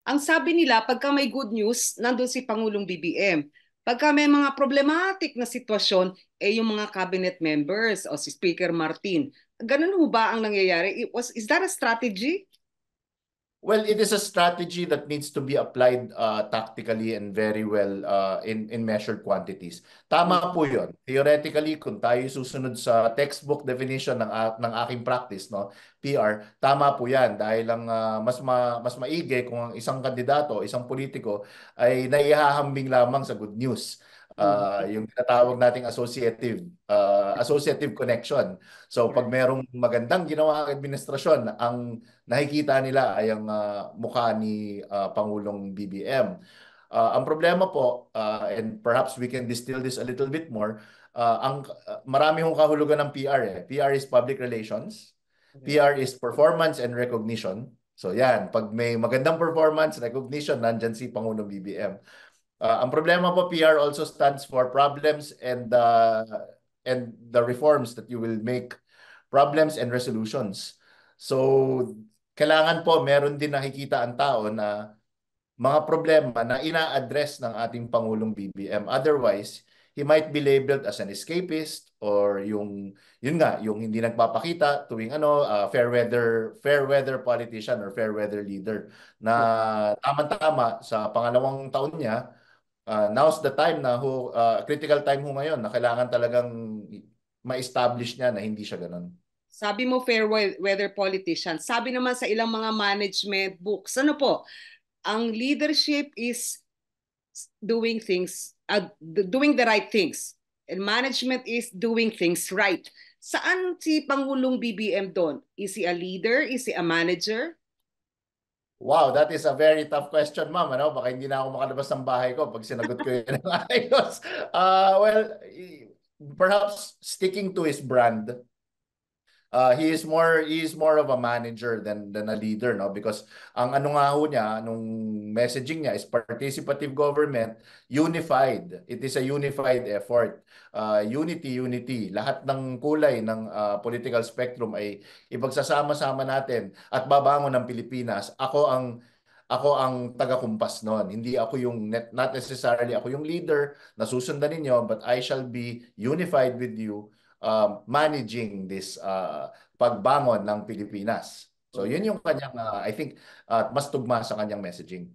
Ang sabi nila, pagka may good news, nandun si Pangulong BBM. Pagka may mga problematic na sitwasyon, yung mga cabinet members o si Speaker Martin. Ganun ho ba ang nangyayari? Is that a strategy? Well, it is a strategy that needs to be applied tactically and very well in measured quantities. Tama po 'yon. Theoretically, kung tayo susunod sa textbook definition ng aking practice, no, PR, tama po 'yan dahil lang mas maigi kung ang isang kandidato, isang politiko ay naihahambing lamang sa good news. Yung tinatawag nating associative connection. So pag merong magandang ginawa ang administrasyon, ang nakikita nila ay ang mukha ni Pangulong BBM. Ang problema po, and perhaps we can distill this a little bit more, marami hong kahulugan ng PR eh. PR is public relations, PR is performance and recognition. So yan, pag may magandang performance, recognition, nandyan si Pangulong BBM. Ang problema po, PR also stands for problems and the reforms that you will make, problems and resolutions. So kailangan po meron din nakikita ang tao na mga problema na ina-address ng ating Pangulong BBM. Otherwise, he might be labeled as an escapist or yun nga, yung hindi nagpapakita tuwing fair weather politician or fair weather leader na tama-tama sa pangalawang taon niya. Now's the time na critical time ho ngayon na kailangan talagang ma-establish niya na hindi siya ganun. Sabi mo fair weather politician. Sabi naman sa ilang mga management books, ano po, ang leadership is doing the right things. And management is doing things right. Saan si Pangulong BBM doon? Is he a leader? Is he a manager? Wow, that is a very tough question, ma'am. Ano? Baka hindi na ako makalabas ng bahay ko pag sinagot ko yun ng ayos. Well, perhaps sticking to his brand. He is more of a manager than a leader, no, because ang ano nga ho niya nung messaging niya is participative government, unified. It is a unified effort. Unity, lahat ng kulay ng political spectrum ay ipagsasama-sama natin at babangon ng Pilipinas. Ako ang taga-kumpas noon. Hindi ako not necessarily ako yung leader na susundan ninyo, but I shall be unified with you, managing this pagbangon ng Pilipinas. So yun yung kanyang, I think, mas tugma sa kanyang messaging.